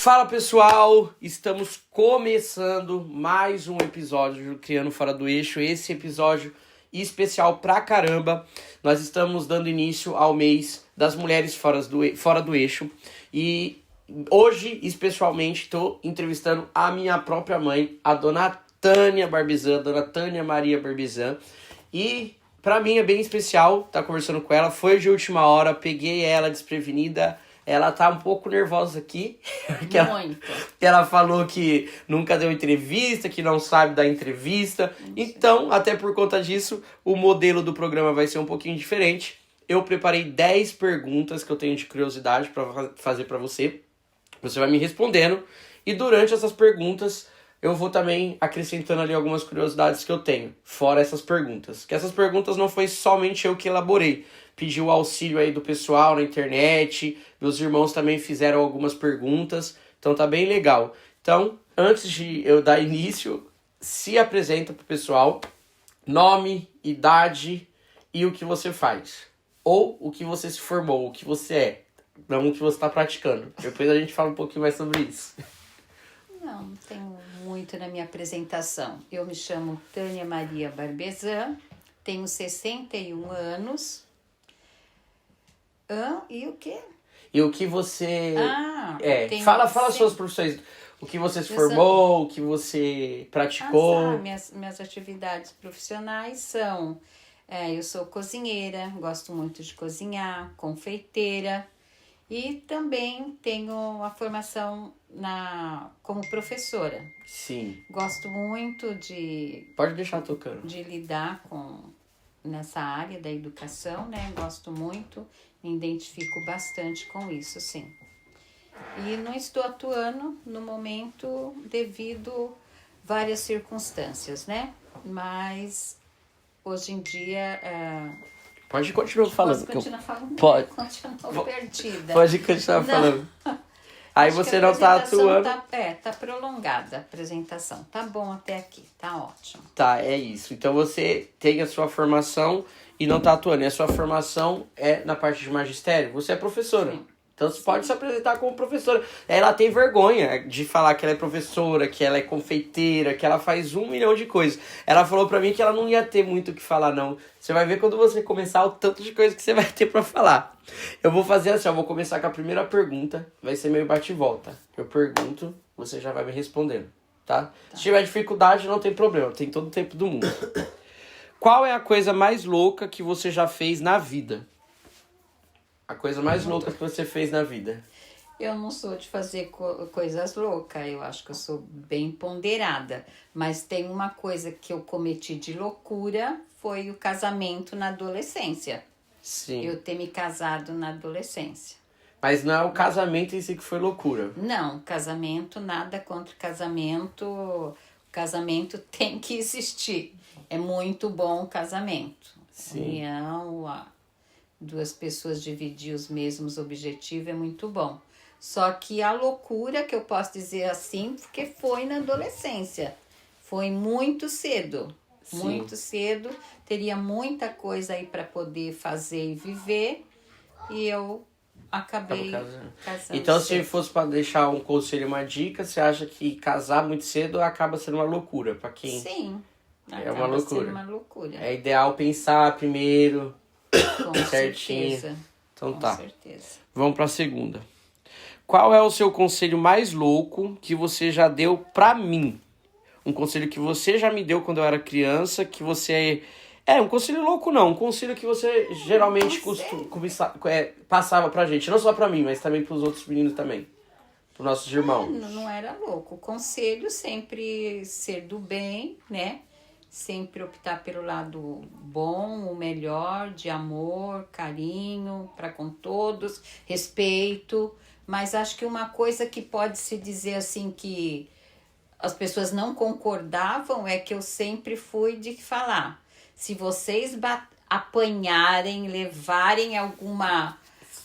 Fala pessoal, estamos começando mais um episódio do Criando Fora do Eixo, esse episódio especial pra caramba. Nós estamos dando início ao mês das mulheres fora do eixo e hoje, especialmente, estou entrevistando a minha própria mãe, a dona Tânia Barbizan, dona Tânia Maria Barbizan, e pra mim é bem especial estar conversando com ela. Foi de última hora, peguei ela desprevenida. Ela tá um pouco nervosa aqui. Muito. Ela falou que nunca deu entrevista, que não sabe dar entrevista. Então, até por conta disso, o modelo do programa vai ser um pouquinho diferente. Eu preparei 10 perguntas que eu tenho de curiosidade para fazer para você. Você vai me respondendo. E durante essas perguntas, eu vou também acrescentando ali algumas curiosidades que eu tenho. Fora essas perguntas. Que essas perguntas não foi somente eu que elaborei. Pedi o auxílio aí do pessoal na internet, meus irmãos também fizeram algumas perguntas, então tá bem legal. Então, antes de eu dar início, se apresenta pro pessoal, nome, idade e o que você faz. Ou o que você se formou, o que você é, não o que você tá praticando. Depois a gente fala um pouquinho mais sobre isso. Não tenho muito na minha apresentação. Eu me chamo Tânia Maria Barbizan, tenho 61 anos. E o quê? E o que você... Fala suas profissões. O que você se formou, o que você praticou. Minhas atividades profissionais são... eu sou cozinheira, gosto muito de cozinhar, confeiteira. E também tenho a formação como professora. Sim. Gosto muito de... Pode deixar tocando. De lidar nessa área da educação, né? Gosto muito, me identifico bastante com isso, sim. E não estou atuando no momento devido várias circunstâncias, né? Mas hoje em dia... Pode continuar falando. Posso continuar falando? Pode. Continuo perdida. Pode continuar falando. Aí Acho você não tá atuando. Tá prolongada a apresentação. Tá bom até aqui, tá ótimo. Tá, é isso. Então você tem a sua formação e não tá atuando. E a sua formação é na parte de magistério? Você é professora. Sim. Então você pode se apresentar como professora. Ela tem vergonha de falar que ela é professora, que ela é confeiteira, que ela faz 1 milhão de coisas. Ela falou pra mim que ela não ia ter muito o que falar, não. Você vai ver quando você começar o tanto de coisa que você vai ter pra falar. Eu vou fazer assim, eu vou começar com a primeira pergunta. Vai ser meio bate e volta. Eu pergunto, você já vai me respondendo, tá? Se tiver dificuldade, não tem problema. Tem todo o tempo do mundo. Qual é a coisa mais louca que você já fez na vida? A coisa mais louca que você fez na vida? Eu não sou de fazer coisas loucas, eu acho que eu sou bem ponderada. Mas tem uma coisa que eu cometi de loucura, foi o casamento na adolescência. Sim. Eu ter me casado na adolescência. Mas não é o casamento em si que foi loucura. Não, casamento, nada contra casamento. O casamento tem que existir. É muito bom o casamento. Sim. União, duas pessoas dividir os mesmos objetivos é muito bom. Só que a loucura, que eu posso dizer assim, porque foi na adolescência. Foi muito cedo. Sim. Muito cedo. Teria muita coisa aí para poder fazer e viver. E eu acabei casando. Então, se cedo. fosse para deixar um conselho, uma dica, você acha que casar muito cedo acaba sendo uma loucura para quem? Sim. É uma loucura. Sendo uma loucura. É ideal pensar primeiro. Com certinho. certeza. Então Com tá. certeza. Vamos pra segunda. Qual é o seu conselho mais louco que você já deu pra mim? Um conselho que você já me deu quando eu era criança, que você... um conselho louco não, um conselho que você geralmente passava pra gente. Não só pra mim, mas também pros outros meninos também. Pros nossos irmãos. Não era louco. O conselho sempre ser do bem, né? Sempre optar pelo lado bom, o melhor, de amor, carinho para com todos, respeito. Mas acho que uma coisa que pode se dizer assim que as pessoas não concordavam é que eu sempre fui de falar. Se vocês apanharem, levarem alguma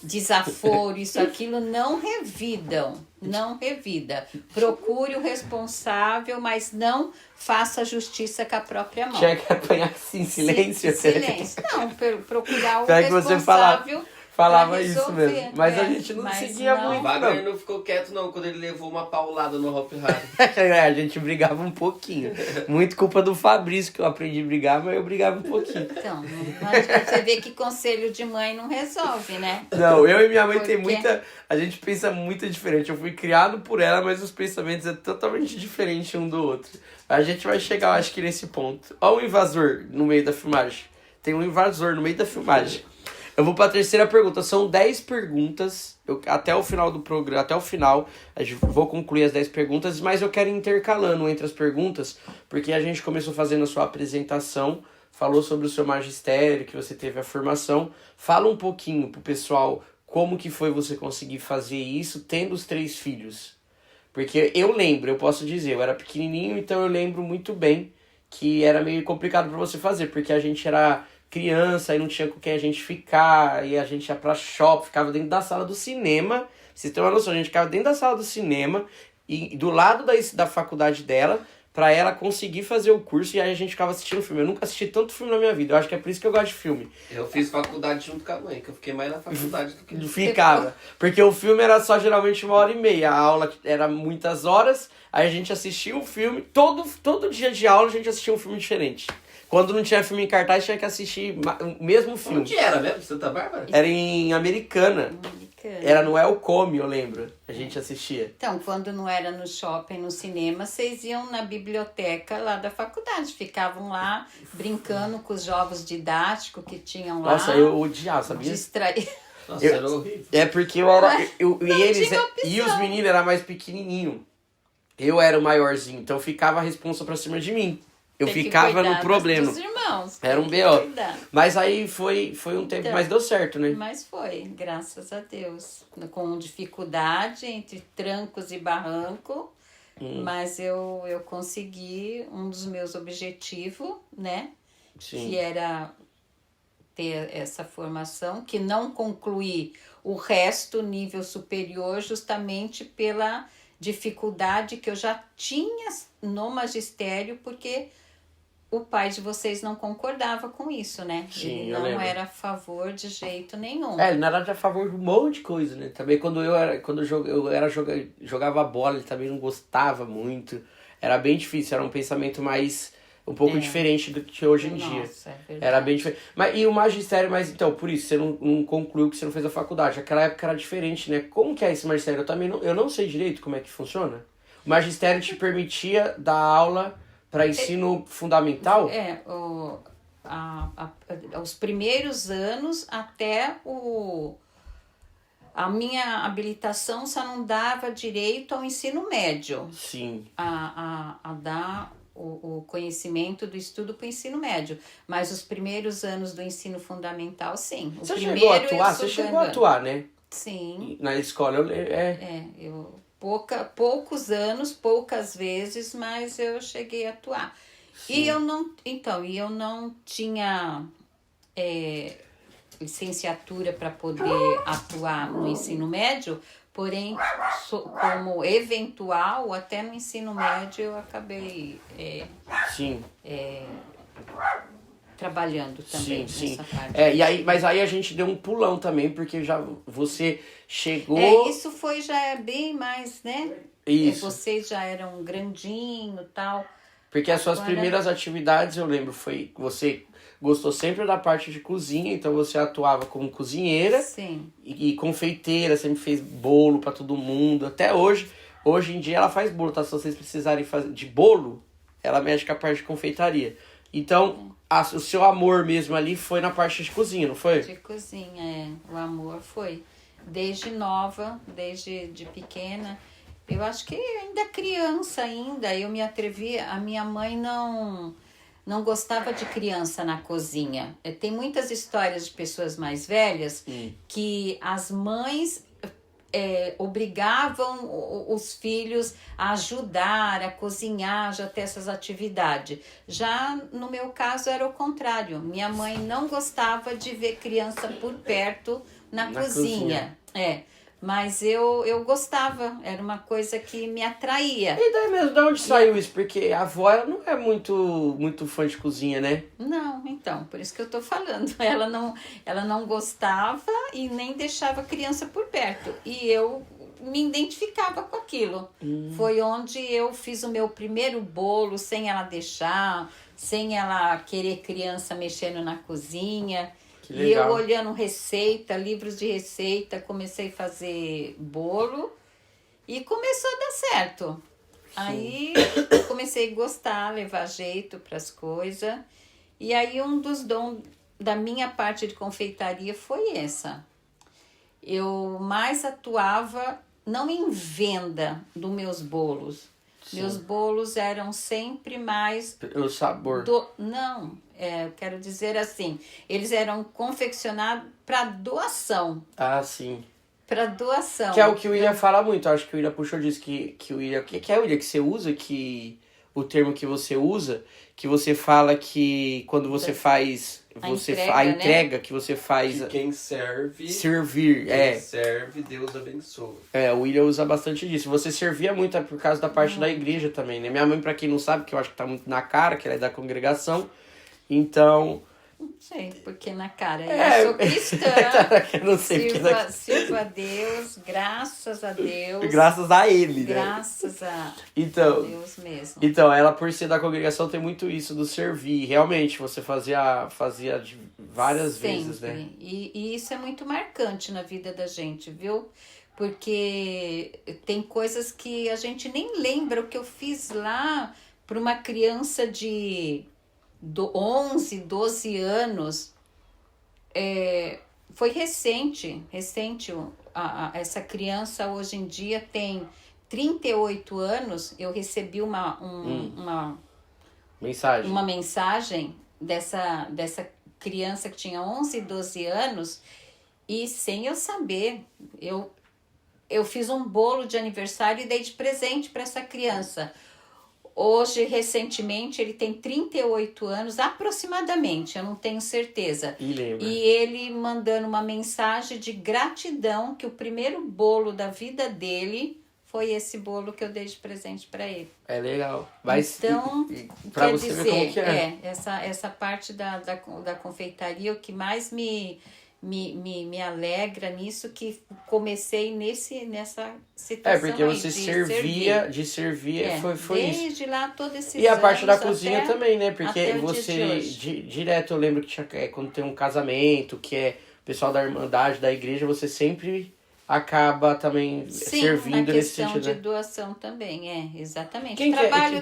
desaforo, isso, aquilo, não revidam. Não revida. Procure o responsável, mas não faça justiça com a própria mão. Tinha que apanhar assim, em silêncio? Silêncio. Não, procurar o Será que você responsável. falava pra isso resolver, mesmo. Mas a é, gente não mas seguia não. O muito, Wagner não. não ficou quieto não quando ele levou uma paulada no Hop Harry. A gente brigava um pouquinho. Muito culpa do Fabrício que eu aprendi a brigar, mas eu brigava um pouquinho. Então, mas você vê que conselho de mãe não resolve, né? Não, eu e minha mãe tem Por quê? muita... A gente pensa muito diferente. Eu fui criado por ela, mas os pensamentos é totalmente diferente um do outro. A gente vai chegar, eu acho que nesse ponto. Olha o invasor no meio da filmagem. Tem um invasor no meio da filmagem. Eu vou para a terceira pergunta. São 10 perguntas. Até o final do programa, até o final, vou concluir as 10 perguntas, mas eu quero ir intercalando entre as perguntas, porque a gente começou fazendo a sua apresentação, falou sobre o seu magistério, que você teve a formação. Fala um pouquinho pro pessoal como que foi você conseguir fazer isso tendo os 3 filhos. Porque eu lembro, eu posso dizer, eu era pequenininho, então eu lembro muito bem que era meio complicado para você fazer, porque a gente era criança e não tinha com quem a gente ficar, e a gente ia pra shopping, ficava dentro da sala do cinema. Vocês têm uma noção, a gente ficava dentro da sala do cinema e do lado da faculdade dela, pra ela conseguir fazer o curso, e aí a gente ficava assistindo filme. Eu nunca assisti tanto filme na minha vida, eu acho que é por isso que eu gosto de filme. Eu fiz faculdade junto com a mãe, que eu fiquei mais na faculdade do que... Ficava. Porque o filme era só geralmente 1h30. A aula era muitas horas. Aí a gente assistia o filme. Todo dia de aula a gente assistia um filme diferente. Quando não tinha filme em cartaz, tinha que assistir o mesmo filme. Onde era mesmo? Santa Bárbara? Era em Americana. Era no Elcome, eu lembro. A gente assistia. Então, quando não era no shopping, no cinema, vocês iam na biblioteca lá da faculdade. Ficavam lá brincando com os jogos didáticos que tinham lá. Nossa, eu odiava, sabia? Distrair. Nossa, era horrível. É porque eu era. Mas E eles. tinha opção. E os meninos eram mais pequenininhos. Eu era o maiorzinho, então ficava a responsa pra cima de mim. Eu Tem que ficava cuidar no problema. dos irmãos. Era um Tem que BO. cuidar. Mas aí foi um tempo, Então, mas deu certo, né? Mas foi, graças a Deus. Com dificuldade, entre trancos e barranco. Mas eu consegui um dos meus objetivos, né? Sim. Que era ter essa formação, que não concluí o resto, nível superior, justamente pela dificuldade que eu já tinha no magistério, porque o pai de vocês não concordava com isso, né? Sim, Ele eu não lembro. era a favor de jeito nenhum. É, ele não era a favor de um monte de coisa, né? Também quando jogava bola, ele também não gostava muito. Era bem difícil, era um pensamento um pouco diferente do que hoje em dia. Nossa, é verdade. Era bem diferente. E o magistério, mas então, por isso, você não concluiu que você não fez a faculdade. Aquela época era diferente, né? Como que é esse magistério? Eu não sei direito como é que funciona. O magistério te permitia dar aula para ensino fundamental? Os primeiros anos até a minha habilitação só não dava direito ao ensino médio. Sim. A dar o conhecimento do estudo para o ensino médio. Mas os primeiros anos do ensino fundamental, sim. Você chegou a atuar? Você chegou a atuar, né? Sim. Na escola, Poucos anos, poucas vezes, mas eu cheguei a atuar. Sim. E eu não tinha licenciatura para poder atuar no ensino médio, porém, como eventual, até no ensino médio eu acabei Sim. Trabalhando também sim. nessa parte. Mas aí a gente deu um pulão também, porque já você chegou... Isso já bem mais, né? Isso. Vocês já eram grandinho e tal. Porque as suas Agora- primeiras atividades, eu lembro, foi que você gostou sempre da parte de cozinha, então você atuava como cozinheira Sim. e confeiteira, sempre fez bolo pra todo mundo. Até hoje em dia ela faz bolo, tá? Se vocês precisarem fazer de bolo, ela mexe com a parte de confeitaria. Então, o seu amor mesmo ali foi na parte de cozinha, não foi? De cozinha, o amor foi. Desde nova, desde de pequena. Eu acho que ainda criança ainda, eu me atrevi, a minha mãe não gostava de criança na cozinha. Tem muitas histórias de pessoas mais velhas que as mães obrigavam os filhos a ajudar, a cozinhar, já ter essas atividades. Já no meu caso era o contrário. Minha mãe não gostava de ver criança por perto na cozinha. Mas eu gostava, era uma coisa que me atraía. E daí mesmo, de onde saiu isso? Porque a avó ela não é muito fã de cozinha, né? Não, então, por isso que eu tô falando. Ela não gostava e nem deixava a criança por perto. E eu me identificava com aquilo. Foi onde eu fiz o meu primeiro bolo sem ela deixar, sem ela querer criança mexendo na cozinha. Que E eu legal. olhando receita, livros de receita, comecei a fazer bolo e começou a dar certo. Aí eu comecei a gostar, levar jeito para as coisas. E aí um dos dons da minha parte de confeitaria foi essa. Eu mais atuava não em venda dos meus bolos. Sim. Meus bolos eram sempre mais O sabor. não, eu quero dizer assim, eles eram confeccionados para doação. Ah, sim. Para doação. Que é o que o William fala muito. Acho que o William puxou disso. Que o William. Que é o William que você usa? Que o termo que você usa, que você fala que quando você faz. A entrega, né? que você faz. Que quem serve, Servir. quem serve, Deus abençoa. O William usa bastante disso. Você servia muito por causa da parte da igreja também, né? Minha mãe, pra quem não sabe, que eu acho que tá muito na cara, que ela é da congregação. Então. Não sei, porque na cara. É, Eu sou cristã. Eu não sei Sirva a Deus, graças a Deus. Graças a ele, né? Graças a Então, Deus mesmo. Então, ela por ser da congregação tem muito isso do servir. Realmente, você fazia várias vezes, né? E isso é muito marcante na vida da gente, viu? Porque tem coisas que a gente nem lembra o que eu fiz lá para uma criança de 11, 12 anos. Foi recente. Essa criança hoje em dia tem 38 anos. Eu recebi uma mensagem dessa criança que tinha 11, 12 anos e sem eu saber, eu fiz um bolo de aniversário e dei de presente para essa criança. Hoje, recentemente, ele tem 38 anos, aproximadamente, eu não tenho certeza. E ele mandando uma mensagem de gratidão que o primeiro bolo da vida dele foi esse bolo que eu dei de presente para ele. É legal. Mas, então, pra quer você dizer, ver como que é. Essa parte da confeitaria, o que mais me alegra nisso, que comecei nessa situação. Porque você servia, foi isso. Desde lá, todo esse E a parte da cozinha também, né? Porque você, direto, eu lembro que tinha, quando tem um casamento, que é o pessoal da Irmandade, da igreja, você sempre acaba também servindo nesse sentido. Sim, na questão de doação também, exatamente.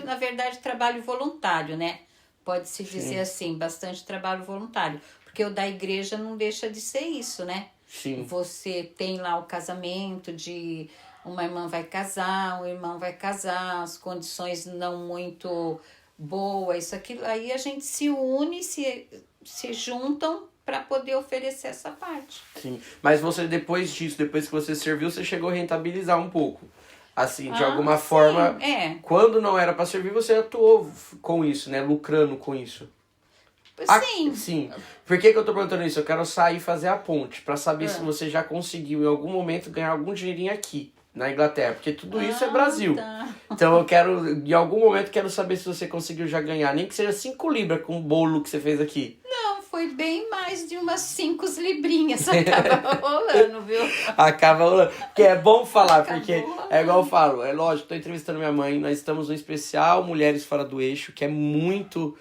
Na verdade, trabalho voluntário, né? Pode-se dizer assim, bastante trabalho voluntário. Porque o da igreja não deixa de ser isso, né? Sim. Você tem lá o casamento de uma irmã vai casar, um irmão vai casar, as condições não muito boas, isso, aquilo. Aí a gente se une, se juntam para poder oferecer essa parte. Sim. Mas você, depois disso, depois que você serviu, você chegou a rentabilizar um pouco. Assim, de alguma forma, quando não era para servir, você atuou com isso, né? Lucrando com isso. Sim. Sim. Por que eu tô perguntando isso? Eu quero sair e fazer a ponte pra saber se você já conseguiu em algum momento ganhar algum dinheirinho aqui na Inglaterra, porque tudo isso é Brasil. Tá. Então em algum momento quero saber se você conseguiu já ganhar, nem que seja 5 libras com o bolo que você fez aqui. Não, foi bem mais de umas 5 librinhas, acaba rolando, viu? Acaba rolando. Porque é bom falar, porque é igual eu falo, é lógico, tô entrevistando minha mãe, nós estamos no especial Mulheres Fora do Eixo, que é muito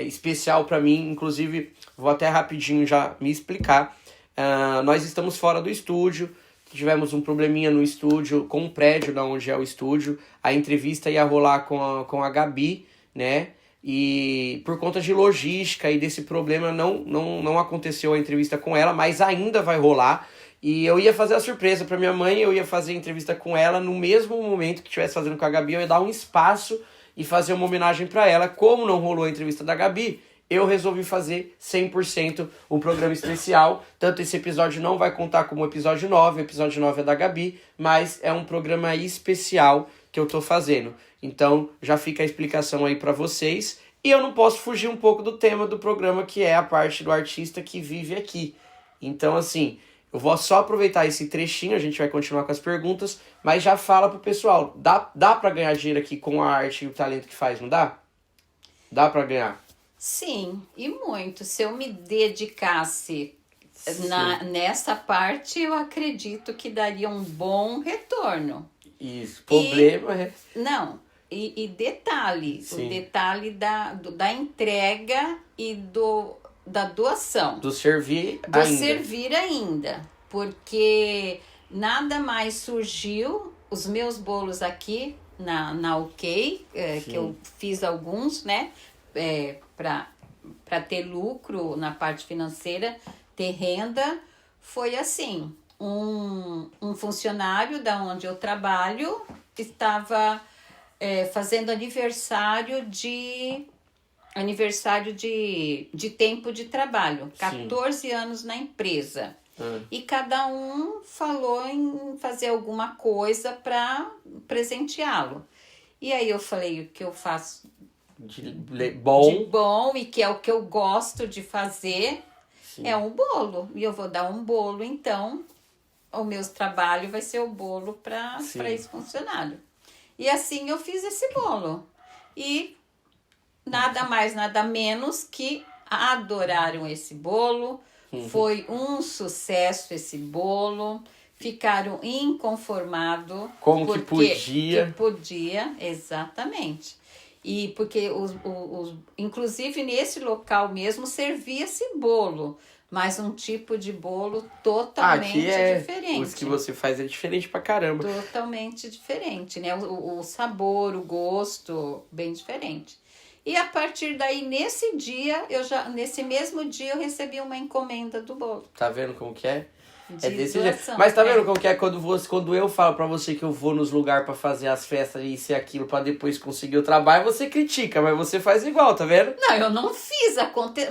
especial pra mim, inclusive vou até rapidinho já me explicar. Nós estamos fora do estúdio, tivemos um probleminha no estúdio, com o prédio da onde é o estúdio, a entrevista ia rolar com a Gabi, né, e por conta de logística e desse problema não aconteceu a entrevista com ela, mas ainda vai rolar. E eu ia fazer a surpresa pra minha mãe, eu ia fazer a entrevista com ela no mesmo momento que estivesse fazendo com a Gabi, eu ia dar um espaço e fazer uma homenagem pra ela. Como não rolou a entrevista da Gabi, eu resolvi fazer 100% um programa especial. Tanto esse episódio não vai contar como episódio 9, o episódio 9 é da Gabi, mas é um programa especial que eu tô fazendo. Então já fica a explicação aí pra vocês. E eu não posso fugir um pouco do tema do programa, que é a parte do artista que vive aqui. Então assim, Eu vou só aproveitar esse trechinho, a gente vai continuar com as perguntas, mas já fala pro pessoal, dá pra ganhar dinheiro aqui com a arte e o talento que faz, não dá? Dá pra ganhar? Sim, e muito. Se eu me dedicasse nessa parte, eu acredito que daria um bom retorno. Isso, problema é... Não, e detalhe, Sim. o detalhe da entrega e da doação. Do servir Do ainda. servir ainda, porque nada mais surgiu, os meus bolos aqui na OK, que eu fiz alguns, né, para ter lucro na parte financeira, ter renda, foi assim, um funcionário da onde eu trabalho estava fazendo aniversário de tempo de trabalho, 14 anos na empresa. E cada um falou em fazer alguma coisa para presenteá-lo. E aí eu falei, o que eu faço de bom e que é o que eu gosto de fazer, Sim. é um bolo. E eu vou dar um bolo, então o meu trabalho vai ser o bolo para esse funcionário. E assim eu fiz esse bolo. E nada mais, nada menos que adoraram esse bolo. Foi um sucesso esse bolo. Ficaram inconformados. Como que podia. Que podia, exatamente. E porque, inclusive nesse local mesmo, servia-se bolo. Mas um tipo de bolo totalmente diferente. Os que você faz é diferente pra caramba. Totalmente diferente, né? O sabor, o gosto, bem diferente. E a partir daí, nesse mesmo dia, eu recebi uma encomenda do bolo. Tá vendo como que é? De É desse doação. jeito. Mas tá vendo como que é quando eu falo pra você que eu vou nos lugares pra fazer as festas e isso e aquilo pra depois conseguir o trabalho, você critica, mas você faz igual, tá vendo? Não, eu não fiz,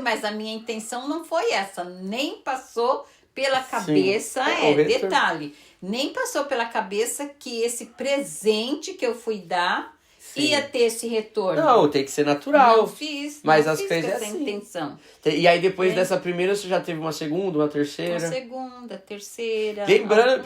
mas a minha intenção não foi essa. Nem passou pela cabeça, detalhe, nem passou pela cabeça que esse presente que eu fui dar ia ter esse retorno. Não, tem que ser natural. Não fiz, mas não as fiz coisas com essa assim. intenção. E aí depois dessa primeira você já teve uma segunda, uma terceira? Uma segunda, terceira. Lembrando,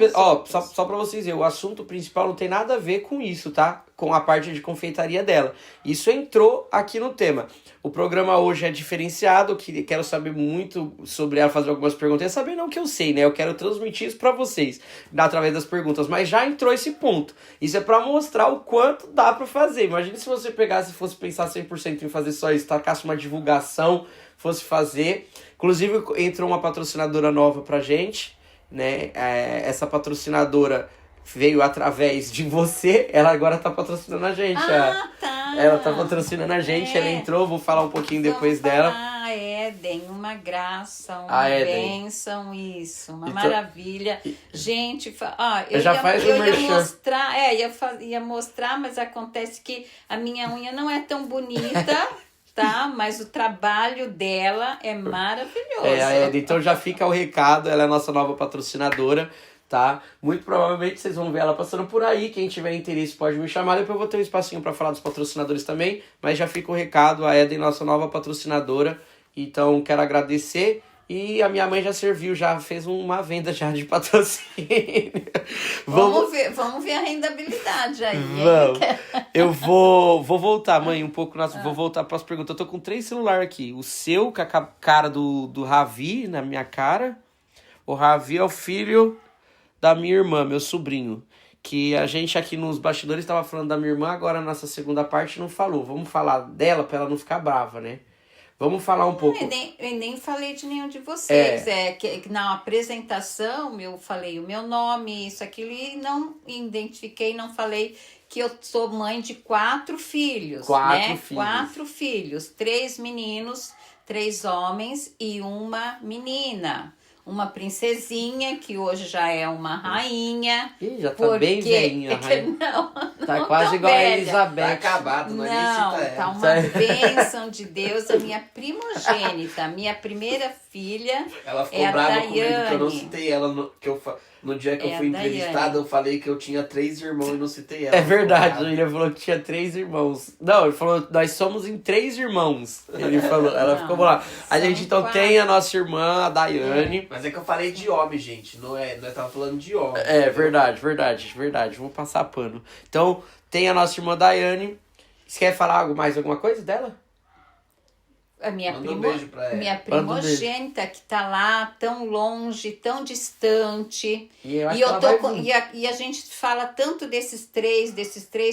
só pra vocês verem, o assunto principal não tem nada a ver com isso, tá? Com a parte de confeitaria dela. Isso entrou aqui no tema. O programa hoje é diferenciado, quero saber muito sobre ela, fazer algumas perguntas. É saber não que eu sei, né? Eu quero transmitir isso pra vocês, através das perguntas. Mas já entrou esse ponto. Isso é pra mostrar o quanto dá pra fazer. Imagina se você pegasse e fosse pensar 100% em fazer só isso, tacasse uma divulgação, fosse fazer. Inclusive, entrou uma patrocinadora nova pra gente, né? Essa patrocinadora veio através de você, ela agora tá patrocinando a gente. Tá. Ela tá patrocinando a gente, ela entrou, vou falar um pouquinho depois dela. Ah, Éden, uma graça, uma bênção, isso, uma maravilha. Gente, eu ia mostrar, ia mostrar, mas acontece que a minha unha não é tão bonita, tá? Mas o trabalho dela é maravilhoso. Então já fica o recado, ela é a nossa nova patrocinadora. Tá? Muito provavelmente vocês vão ver ela passando por aí. Quem tiver interesse pode me chamar. Depois eu vou ter um espacinho para falar dos patrocinadores também. Mas já fica o recado, a Éden, nossa nova patrocinadora. Então quero agradecer. E a minha mãe já serviu, já fez uma venda já de patrocínio. Vamos ver a rendabilidade aí. Vamos. Eu vou voltar, mãe, um pouco. Vou voltar para as perguntas. Eu tô com 3 celulares aqui. O seu, com a cara do Ravi na minha cara. O Ravi é o filho da minha irmã, meu sobrinho, que a gente aqui nos bastidores estava falando da minha irmã, agora na nossa segunda parte não falou. Vamos falar dela para ela não ficar brava, né? Vamos falar um pouco. Eu nem falei de nenhum de vocês. Que na apresentação eu falei o meu nome, isso, aquilo, e não identifiquei, não falei que eu sou mãe de 4 filhos. 4 filhos, 3 meninos, 3 homens e uma menina. Uma princesinha, que hoje já é uma rainha. Ih, já tá bem velhinha a rainha. Não, Tá Não quase tão igual a velha. Tá Elizabeth. acabado, nós nem Não, cita ela. tá uma bênção de Deus, a minha primogênita, a minha primeira filha. Ela ficou É a brava comigo que eu não Daiane. citei ela no dia que É eu a fui Daiane. entrevistada, eu falei que eu tinha 3 irmãos e não citei ela. É verdade, o Ficou brava. William falou que tinha 3 irmãos. Não, ele falou, nós somos em 3 irmãos. Ele falou, ela Não, ficou lá. A são gente então 4. tem a nossa irmã, a Daiane. Mas é que eu falei de homem, gente. Nós tava falando de homem. É, verdade. Vou passar pano. Então, tem a nossa irmã Daiane. Você quer falar alguma coisa dela? A minha, Manda um beijo pra ela. minha Manda um beijo. primogênita que tá lá tão longe, tão distante. E eu acho E que eu ela tô vai com, vir. e a gente fala tanto desses três,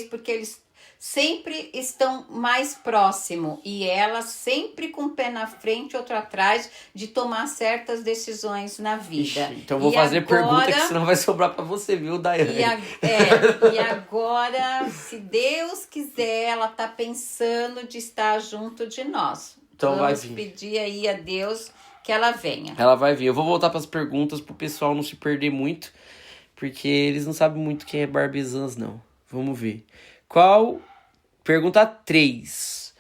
porque eles sempre estão mais próximo e ela sempre com um pé na frente, outro atrás, de tomar certas decisões na vida. Ixi, então vou E fazer agora- pergunta que senão vai sobrar pra você, viu, Daiane? E agora, se Deus quiser, ela tá pensando de estar junto de nós. Então vai Vamos vir. pedir aí a Deus que ela venha. Ela vai vir. Eu vou voltar pras perguntas pro pessoal não se perder muito, porque eles não sabem muito quem é Barbizans, não. Vamos ver. Pergunta 3.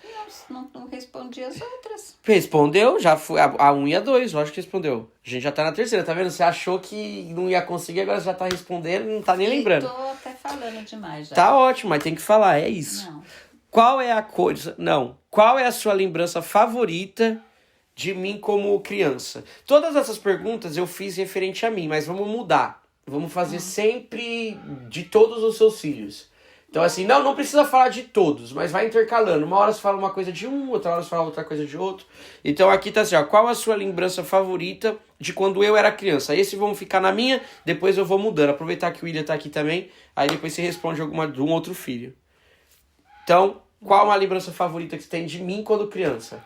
Não respondi as outras. Respondeu, já foi a 1 e a 2, lógico que respondeu. A gente já tá na terceira, tá vendo? Você achou que não ia conseguir, agora você já tá respondendo e não tá nem lembrando. Tô até falando demais já. Tá ótimo, mas tem que falar, é isso. Não. Qual é a coisa... Não. Qual é a sua lembrança favorita de mim como criança? Todas essas perguntas eu fiz referente a mim, mas vamos mudar. Vamos fazer sempre de todos os seus filhos. Então, assim, não precisa falar de todos, mas vai intercalando. Uma hora você fala uma coisa de um, outra hora você fala outra coisa de outro. Então, aqui tá assim, ó. Qual a sua lembrança favorita de quando eu era criança? Esse vamos ficar na minha, depois eu vou mudando. Aproveitar que o William tá aqui também, aí depois você responde alguma de um outro filho. Então, qual a lembrança favorita que você tem de mim quando criança?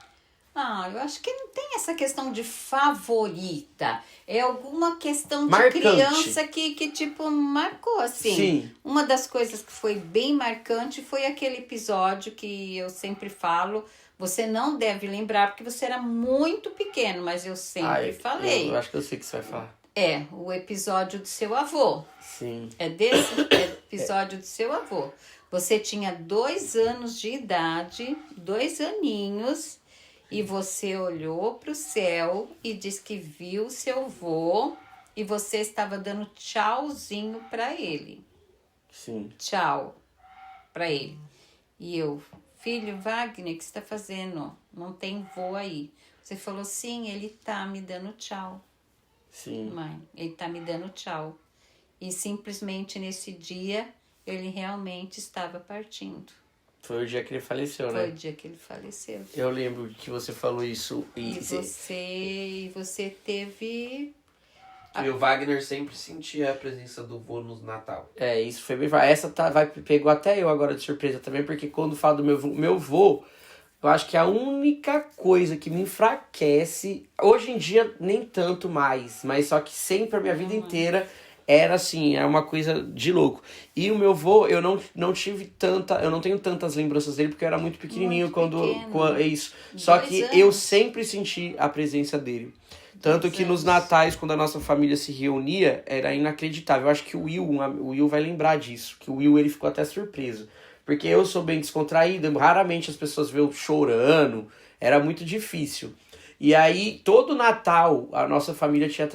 Eu acho que não tem essa questão de favorita. É alguma questão de Marcante. criança que tipo, marcou, assim. Sim. Uma das coisas que foi bem marcante foi aquele episódio que eu sempre falo. Você não deve lembrar, porque você era muito pequeno, mas eu sempre falei. Eu acho que eu sei o que você vai falar. É, o episódio do seu avô. Sim. É desse episódio do seu avô. Você tinha 2 anos de idade, 2 aninhos, e você olhou para o céu e disse que viu seu avô e você estava dando tchauzinho para ele. Sim. Tchau para ele. E eu, filho Wagner, o que você está fazendo? Não tem vô aí. Você falou, sim, ele tá me dando tchau. Sim. Mãe, ele tá me dando tchau. E simplesmente nesse dia, ele realmente estava partindo. Foi o dia que ele faleceu, Foi o né? dia que ele faleceu. Eu lembro que você falou isso. E você teve... E o Wagner sempre sentia a presença do vô no Natal. É, isso foi bem... Essa pegou até eu agora de surpresa também, porque quando falo do meu vô, eu acho que a única coisa que me enfraquece, hoje em dia nem tanto mais, mas só que sempre a minha vida inteira era assim, é uma coisa de louco. E o meu vô, eu não tenho tantas lembranças dele, porque eu era muito pequenininho Muito pequeno. é isso. Só 2 que anos. eu sempre senti a presença dele. Tanto que nos natais, quando a nossa família se reunia, era inacreditável. Eu acho que o Will vai lembrar disso. Que o Will, ele ficou até surpreso. Porque eu sou bem descontraído, raramente as pessoas veem eu chorando. Era muito difícil. E aí, todo Natal, a nossa família tinha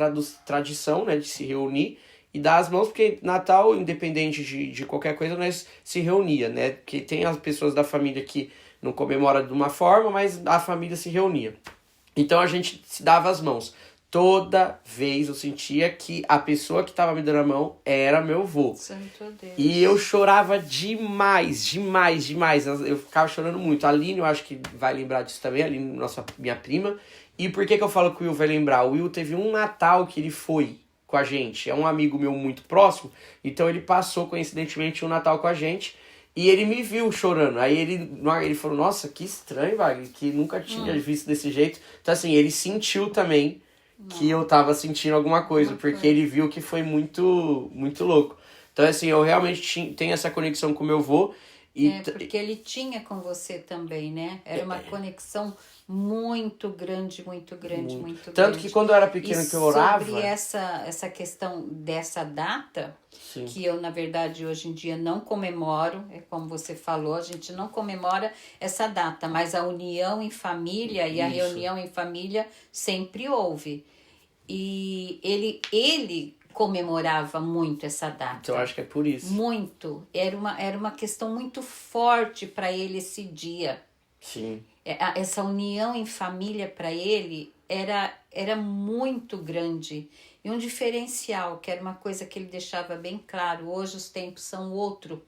tradição, né, de se reunir e dar as mãos, porque Natal, independente de qualquer coisa, nós se reunia, né? Porque tem as pessoas da família que não comemoram de uma forma, mas a família se reunia. Então a gente se dava as mãos. Toda vez eu sentia que a pessoa que estava me dando a mão era meu vô. Santo Deus. E eu chorava demais. Eu ficava chorando muito. A Aline, eu acho que vai lembrar disso também. A Aline, minha prima. E por que eu falo que o Will vai lembrar? O Will teve um Natal que ele foi com a gente. É um amigo meu muito próximo. Então ele passou, coincidentemente, um Natal com a gente. E ele me viu chorando. Aí ele falou, nossa, que estranho, Wagner, que nunca tinha visto desse jeito. Então, assim, ele sentiu também que eu tava sentindo alguma coisa, porque ele viu que foi muito, muito louco. Então, assim, eu realmente tenho essa conexão com meu avô. Porque ele tinha com você também, né? Era uma conexão muito grande, muito grande, muito Tanto grande. que quando eu era pequeno que eu orava... sobre essa questão dessa data, Sim. que eu, na verdade, hoje em dia não comemoro, é como você falou, a gente não comemora essa data, mas a união em família e a Isso. reunião em família sempre houve. E ele comemorava muito essa data. Então eu acho que é por isso. Muito. Era uma questão muito forte para ele esse dia. Sim. Essa união em família para ele era muito grande. E um diferencial, que era uma coisa que ele deixava bem claro. Hoje os tempos são outro.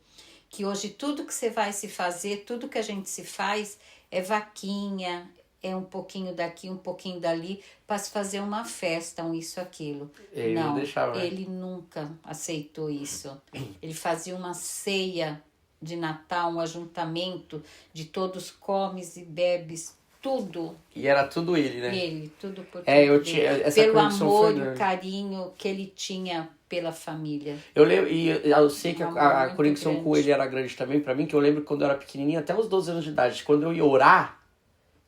Que hoje tudo que você vai se fazer, tudo que a gente se faz é vaquinha, é um pouquinho daqui, um pouquinho dali, para se fazer uma festa, isso, aquilo. Ele não deixava, né? Ele nunca aceitou isso. Ele fazia uma ceia de Natal, um ajuntamento de todos comes e bebes, tudo. E era tudo ele, né? Ele, tudo por eu tudo tinha dele. essa Pelo conexão amor foi e o grande. carinho que ele tinha pela família. Eu lembro, e eu sei que Um amor a muito conexão grande. com ele era grande também pra mim, que eu lembro que quando eu era pequenininho, até uns 12 anos de idade, quando eu ia orar,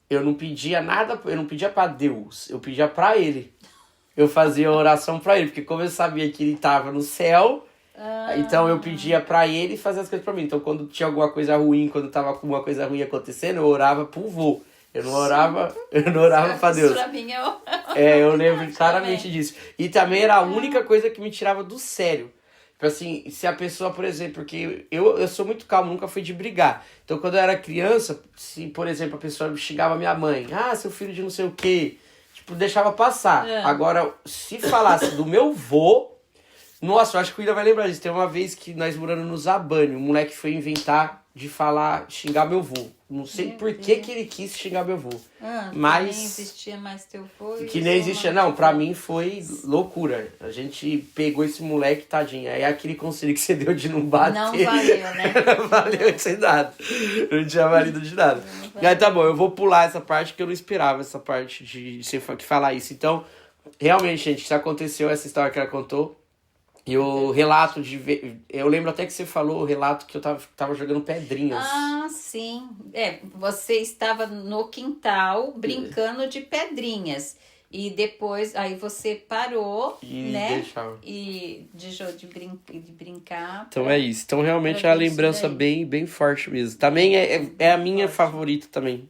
eu não pedia nada, eu não pedia pra Deus, eu pedia pra ele. Eu fazia oração pra ele, porque como eu sabia que ele tava no céu, então eu pedia pra ele fazer as coisas pra mim. Então quando tinha alguma coisa ruim, quando tava com uma coisa ruim acontecendo, eu orava pro vô. Eu não orava pra Deus. Pra mim Eu lembro claramente disso. E também era a única coisa que me tirava do sério. Tipo assim, se a pessoa, por exemplo, porque eu sou muito calmo, nunca fui de brigar. Então, quando eu era criança, se, por exemplo, a pessoa xingava minha mãe, seu filho de não sei o quê, tipo, deixava passar. Agora, se falasse do meu vô, nossa, eu acho que o William vai lembrar disso. Tem uma vez que nós morando no Zabane, o moleque foi inventar de xingar meu vô. Não sei por que ele quis xingar meu vô. Mas... Que nem existia mais teu vô. Que nem existia. Não, pra mim foi loucura. A gente pegou esse moleque, tadinho. Aí aquele conselho que você deu de não bater. Não valeu, né? Não valeu de ser nada. Não tinha valido de nada. Aí tá bom, eu vou pular essa parte que eu não esperava essa parte de você falar isso. Então, realmente, gente, isso aconteceu, essa história que ela contou. E o relato de... Eu lembro até que você falou o relato que eu tava jogando pedrinhas. Sim. Você estava no quintal brincando de pedrinhas. E depois, aí você parou, E né? deixava. E deixou de brincar. Então é isso. Então realmente é uma lembrança bem forte mesmo. Também é a minha favorita também.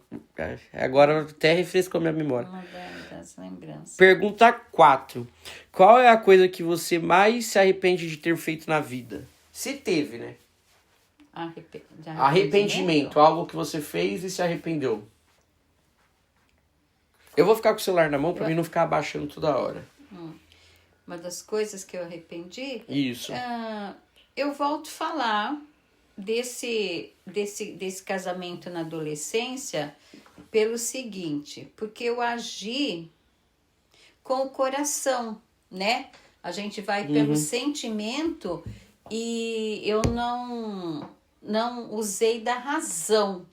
Agora até refrescou a minha memória. Uma das lembranças. Pergunta 4. Qual é a coisa que você mais se arrepende de ter feito na vida? Se teve, né? Arrependimento. Algo que você fez e se arrependeu. Eu vou ficar com o celular na mão pra mim não ficar abaixando toda hora. Uma das coisas que eu arrependi... Isso. Eu volto a falar desse casamento na adolescência pelo seguinte, porque eu agi com o coração, né? A gente vai pelo sentimento e eu não usei da razão,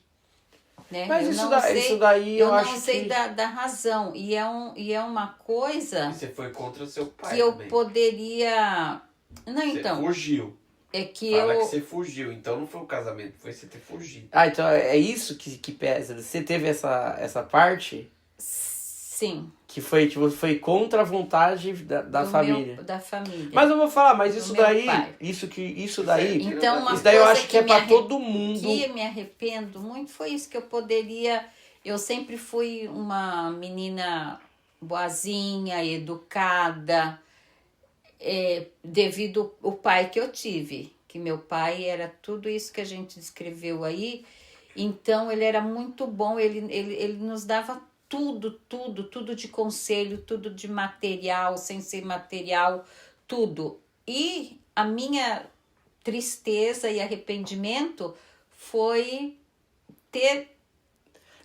né? Mas isso daí eu acho não usei da razão e é uma coisa E você foi contra o seu pai que eu também. poderia... Não, então... Você fugiu. É que Fala que você fugiu, então não foi o casamento, foi você ter fugido. Então é isso que pesa. Você teve essa parte Sim. que foi contra a vontade da família. Da família. Mas eu vou falar, mas Do isso meu daí, pai. isso daí, Então, uma isso daí eu coisa acho que é pra me todo mundo. que me arrependo muito foi isso, que eu poderia... Eu sempre fui uma menina boazinha, educada, devido ao pai que eu tive. Que meu pai era tudo isso que a gente descreveu aí. Então, ele era muito bom, ele nos dava tudo de conselho, tudo de material, sem ser material, tudo. E a minha tristeza e arrependimento foi ter...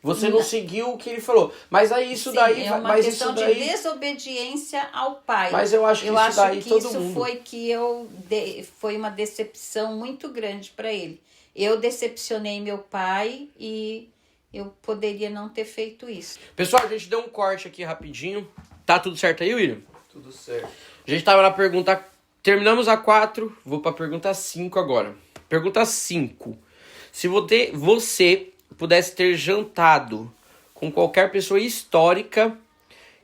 Você não seguiu o que ele falou. Mas aí isso daí... É uma mas questão isso daí, de desobediência ao pai. Mas eu acho que isso daí que todo isso mundo... foi uma decepção muito grande para ele. Eu decepcionei meu pai e eu poderia não ter feito isso. Pessoal, a gente deu um corte aqui rapidinho. Tá tudo certo aí, William? Tudo certo. A gente tava na pergunta... Terminamos a 4, vou pra pergunta 5 agora. Pergunta 5. Se você pudesse ter jantado com qualquer pessoa histórica,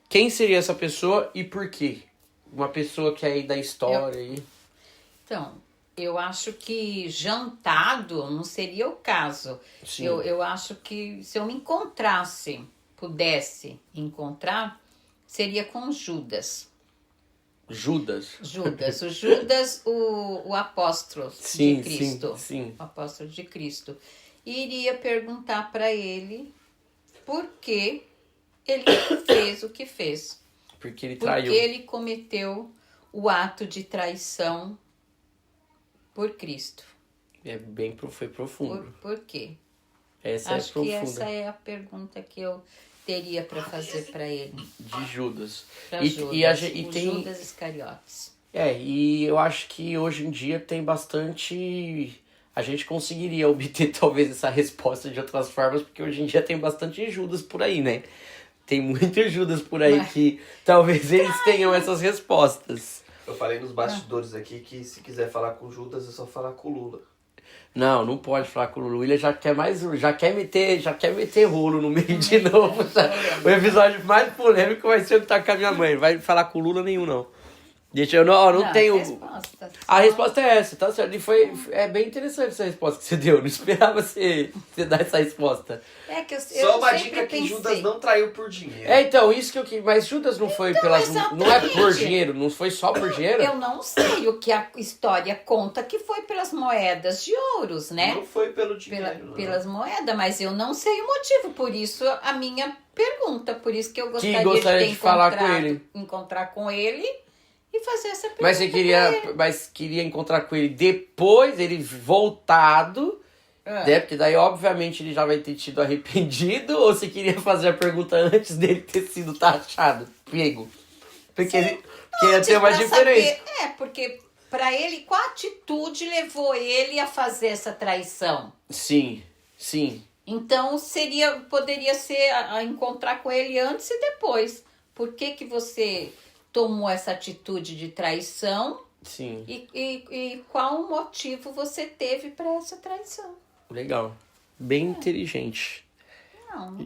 quem seria essa pessoa e por quê? Uma pessoa que é aí da história aí. Então, eu acho que jantado não seria o caso. Sim. Eu acho que se eu me pudesse encontrar, seria com Judas. Judas. O Judas, o apóstolo Sim, de Cristo. sim. O apóstolo de Cristo. E iria perguntar para ele por que ele fez o que fez. Porque ele Por traiu. que ele cometeu o ato de traição por Cristo. Foi profundo. Por quê? Essa Acho é profunda. que essa é a pergunta que eu teria para fazer para ele. De Judas. Para Judas. E o tem... Judas Iscariotes. E eu acho que hoje em dia tem bastante... A gente conseguiria obter talvez essa resposta de outras formas, porque hoje em dia tem bastante Judas por aí, né? Tem muitos Judas por aí que talvez eles tenham essas respostas. Eu falei nos bastidores aqui que se quiser falar com o Judas é só falar com o Lula. Não pode falar com o Lulu. Ele já quer meter rolo no meio de novo. O episódio mais polêmico vai ser o que tá com a minha mãe. Vai falar com o Lula nenhum, não. Deixa eu não tenho. A resposta é essa, tá certo? É bem interessante essa resposta que você deu. Não esperava você dar essa resposta. É que eu Só uma sempre dica que pensei. Judas não traiu por dinheiro. Então, isso que eu quis. Mas Judas não foi pelas. Não é por dinheiro, não foi só por dinheiro? Eu não sei o que a história conta que foi pelas moedas de ouros, né? Não foi pelo dinheiro. não. Pelas moedas, mas eu não sei o motivo. Por isso a minha pergunta. Por isso que eu gostaria, gostaria de de falar com ele. encontrar com ele e fazer essa pergunta. Mas você queria encontrar com ele depois, ele voltado. Né? Porque daí, obviamente, ele já vai ter tido arrependido. Ou você queria fazer a pergunta antes dele ter sido taxado, pego? Porque ia ter uma diferença. Porque para ele, qual atitude levou ele a fazer essa traição? Sim. Então, poderia ser a encontrar com ele antes e depois. Por que você tomou essa atitude de traição? Sim. E qual o motivo você teve para essa traição? Legal. Bem inteligente. Não.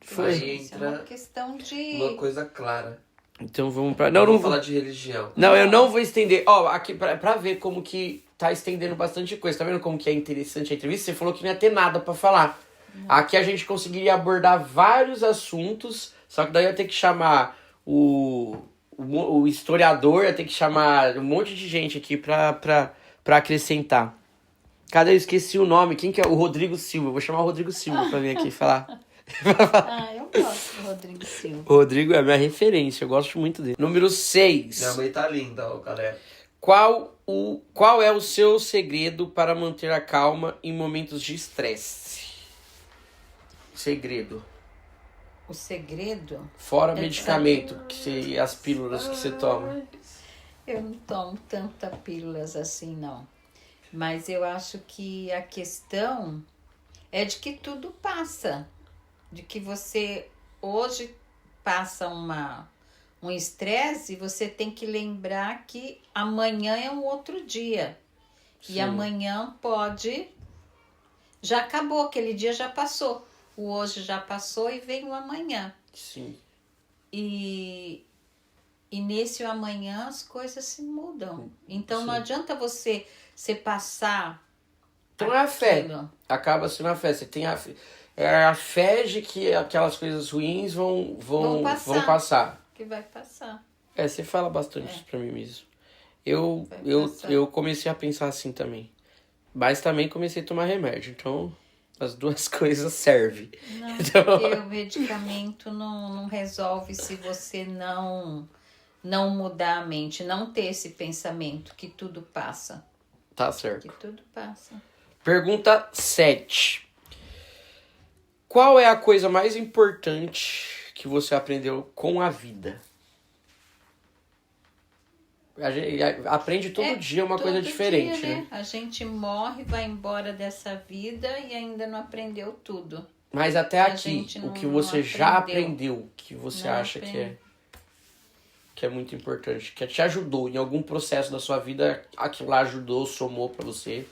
Foi. Aí Isso é entra uma questão de... uma coisa clara. Então vamos pra... Não vou falar de religião. Não, eu não vou estender. Aqui pra ver como que tá estendendo bastante coisa. Tá vendo como que é interessante a entrevista? Você falou que não ia ter nada pra falar. Aqui a gente conseguiria abordar vários assuntos, só que daí ia ter que chamar o historiador, ia ter que chamar um monte de gente aqui pra acrescentar. Cadê? Eu esqueci o nome. Quem que é? O Rodrigo Silva. Eu vou chamar o Rodrigo Silva pra vir aqui falar. eu gosto do Rodrigo Silva. O Rodrigo é a minha referência. Eu gosto muito dele. Número 6. Minha mãe tá linda, ó, galera. Qual é o seu segredo para manter a calma em momentos de estresse? Segredo. O segredo? Fora medicamento, as pílulas que você toma. Eu não tomo tanta pílulas assim, não. Mas eu acho que a questão é de que tudo passa. De que você hoje passa um estresse e você tem que lembrar que amanhã é um outro dia. Sim. E amanhã pode... Já acabou, aquele dia já passou. O hoje já passou e vem o amanhã. Sim. E nesse amanhã as coisas se mudam. Então Sim. não adianta você passar. Então é a fé. aquilo. Acaba sendo a fé. Você tem a fé de que aquelas coisas ruins vão passar. Que vai passar. Você fala bastante isso pra mim mesmo. Eu passar. comecei a pensar assim também. Mas também comecei a tomar remédio. Então, as duas coisas servem. Não, Então... porque o medicamento não resolve se você não mudar a mente, não ter esse pensamento que tudo passa. Tá certo. Que tudo passa. Pergunta 7. Qual é a coisa mais importante que você aprendeu com a vida? A gente aprende todo dia uma coisa diferente, dia, né? A gente morre, vai embora dessa vida e ainda não aprendeu tudo. Mas até A aqui, gente o que não você já aprendeu. aprendeu, que você Não acha aprendeu. que é muito importante, que te ajudou em algum processo da sua vida, aquilo lá ajudou, somou pra você?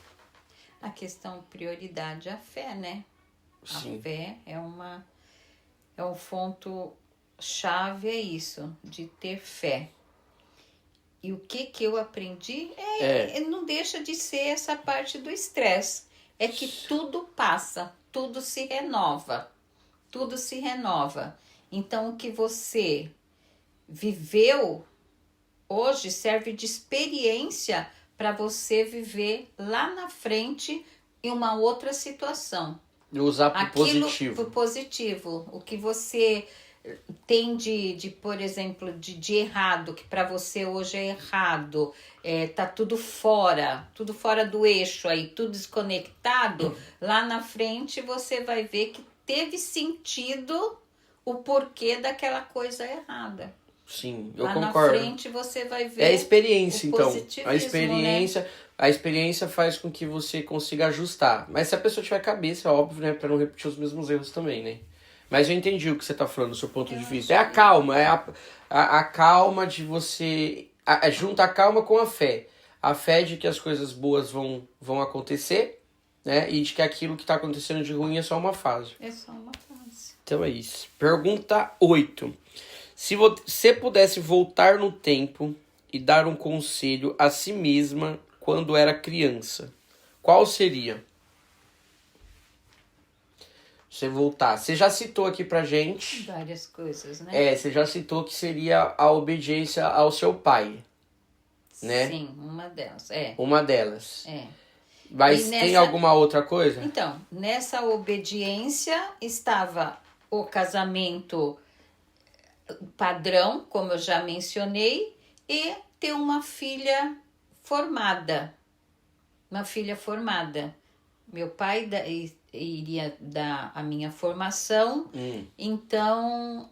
A questão prioridade é a fé, né? Sim. A fé é um ponto chave, é isso, de ter fé. E o que eu aprendi não deixa de ser essa parte do estresse. É que tudo passa, tudo se renova. Tudo se renova. Então, o que você viveu hoje serve de experiência para você viver lá na frente em uma outra situação. E usar pro positivo. Pro positivo. O que você tem por exemplo, de errado, que para você hoje é errado, tá tudo fora do eixo aí, tudo desconectado, lá na frente você vai ver que teve sentido o porquê daquela coisa errada. Sim, eu lá concordo. Na frente você vai ver é a experiência, o então. positivismo, né? A experiência faz com que você consiga ajustar. Mas se a pessoa tiver cabeça, é óbvio, né? Pra não repetir os mesmos erros também, né? Mas eu entendi o que você tá falando, do seu ponto de vista. É a calma, é a calma de você... junta a calma com a fé. A fé de que as coisas boas vão acontecer, né? E de que aquilo que tá acontecendo de ruim é só uma fase. É só uma fase. Então é isso. Pergunta 8. Se você pudesse voltar no tempo e dar um conselho a si mesma quando era criança, qual seria? Você voltar. Você já citou aqui pra gente. Várias coisas, né? Você já citou que seria a obediência ao seu pai, né? Sim, uma delas. Uma delas. É. Mas tem alguma outra coisa? Então, nessa obediência estava o casamento padrão, como eu já mencionei, e ter uma filha formada. Uma filha formada. Meu pai iria dar a minha formação, então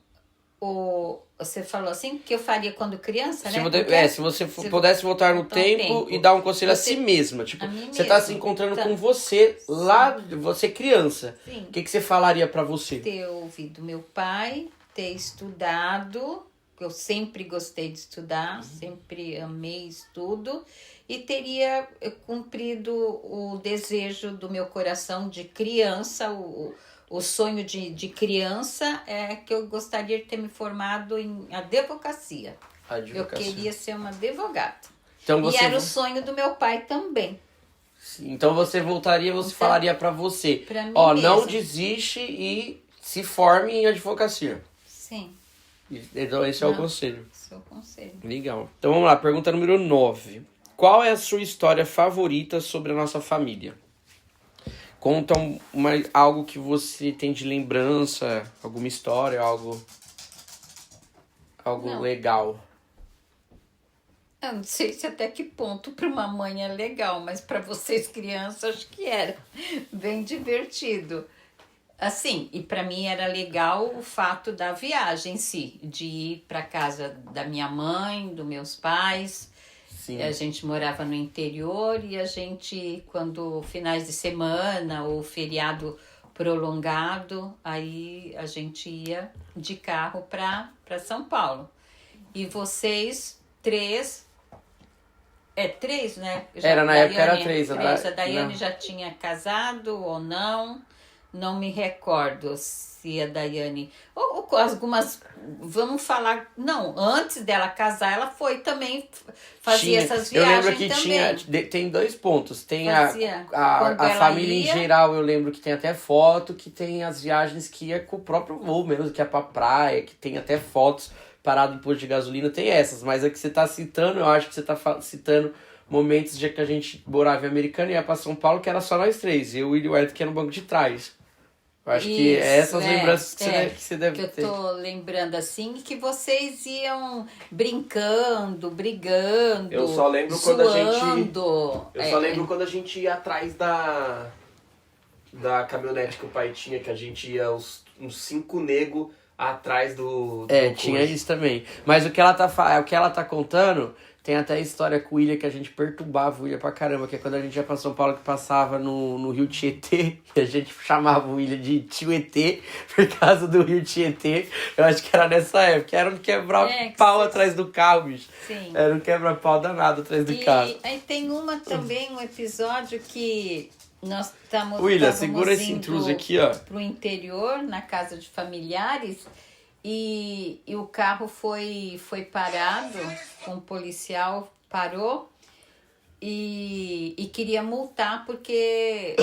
você falou assim, que eu faria quando criança, né? Se você pudesse voltar no tempo e dar um conselho a si mesma. Tipo, você tá se encontrando com você lá, você criança. Sim. O que você falaria pra você? Ter ouvido meu pai, ter estudado, que eu sempre gostei de estudar, sempre amei estudo, e teria cumprido o desejo do meu coração de criança, o sonho de criança é que eu gostaria de ter me formado em advocacia. Eu queria ser uma advogada. Então e era o sonho do meu pai também. Então você voltaria, falaria pra você, pra mim não mesma. desiste e se forme em advocacia. Sim. Então esse é o conselho. Esse é o conselho. Legal. Então vamos lá, pergunta número 9. Qual é a sua história favorita sobre a nossa família? Conta algo que você tem de lembrança, alguma história, algo legal. Eu não sei se até que ponto para uma mãe é legal, mas para vocês crianças acho que era bem divertido. Assim, e para mim era legal o fato da viagem em si, de ir para casa da minha mãe, dos meus pais. Sim. A gente morava no interior e a gente, quando finais de semana ou feriado prolongado, aí a gente ia de carro para São Paulo. E vocês, três, né? Na época era três. A Daiane já tinha casado ou não? Não me recordo se a Daiane... Ou algumas... Vamos falar... Não, antes dela casar, ela foi também... Fazia essas viagens também. Eu lembro que tem 2 pontos. Tem Fazia. a família em geral, eu lembro que tem até foto, que tem as viagens que ia com o próprio voo mesmo, que ia pra praia, que tem até fotos parado em posto de gasolina, tem essas. Mas a que você tá citando, eu acho que você tá citando momentos de que a gente morava em Americana e ia pra São Paulo, que era só nós 3. Eu e o Eduardo, que era no banco de trás. Eu acho que essas lembranças que você deve ter. Que eu tô lembrando assim, que vocês iam brincando, brigando, Eu só lembro suando. Só lembro quando a gente ia atrás da caminhonete que o pai tinha, que a gente ia uns 5 negros atrás do tinha isso também. Mas o que ela tá contando Tem até a história com o William que a gente perturbava o William pra caramba, que é quando a gente ia pra São Paulo, que passava no Rio Tietê, que a gente chamava o William de Tio ET, por causa do Rio Tietê. Eu acho que era nessa época, era um quebra-pau atrás do carro, bicho. Sim. Era um quebra-pau danado atrás do carro. E aí tem um episódio que nós estamos William, segura esse intruso aqui, ó. Pro interior, na casa de familiares, e o carro foi parado, um policial parou e queria multar porque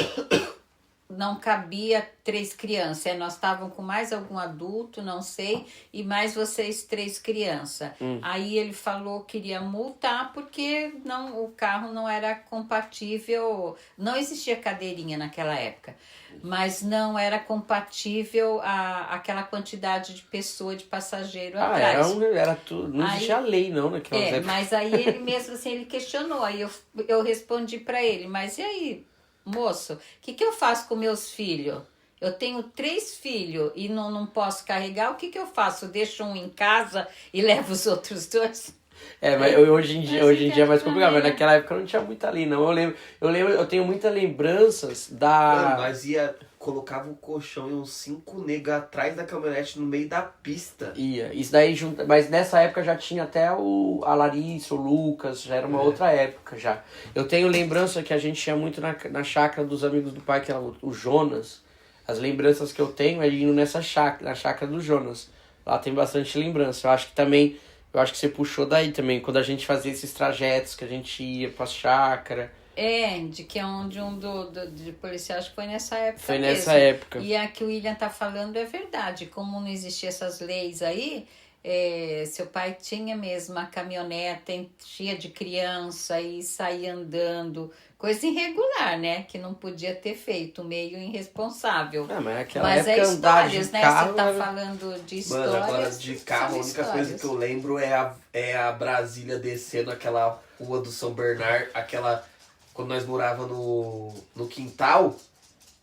não cabia 3 crianças. Nós estávamos com mais algum adulto, não sei, e mais vocês 3 crianças. Aí ele falou que queria multar porque o carro não era compatível, não existia cadeirinha naquela época, mas não era compatível aquela quantidade de pessoa, de passageiro atrás. Era tudo, não existia lei não naquela época. Mas aí ele mesmo assim, ele questionou, aí eu respondi para ele, mas e aí, moço, o que eu faço com meus filhos? Eu tenho 3 filhos e não posso carregar, o que eu faço? Eu deixo um em casa e levo os outros 2? Mas hoje em dia é mais complicado, mas naquela época não tinha muita lei, não. Eu tenho muitas lembranças da... Mano, nós colocava o colchão e uns 5 negros atrás da caminhonete no meio da pista. Isso daí junta, mas nessa época já tinha até a Larissa, o Lucas, já era uma outra época já. Eu tenho lembrança que a gente ia muito na chácara dos amigos do pai, que era o Jonas. As lembranças que eu tenho é indo na chácara do Jonas. Lá tem bastante lembrança. Eu acho que você puxou daí também, quando a gente fazia esses trajetos, que a gente ia pra chácara. De que é onde de policial, acho que foi nessa época. Foi nessa época. E a que o William tá falando é verdade. Como não existiam essas leis aí, seu pai tinha mesmo a caminhoneta, enchia de criança e saía andando. Coisa irregular, né? Que não podia ter feito, meio irresponsável. Mas é histórias, né? Carro, você tá falando de histórias. Mano, agora de carro, a única coisa que eu lembro é a Brasília descendo aquela rua do São Bernardo, quando nós morávamos no quintal,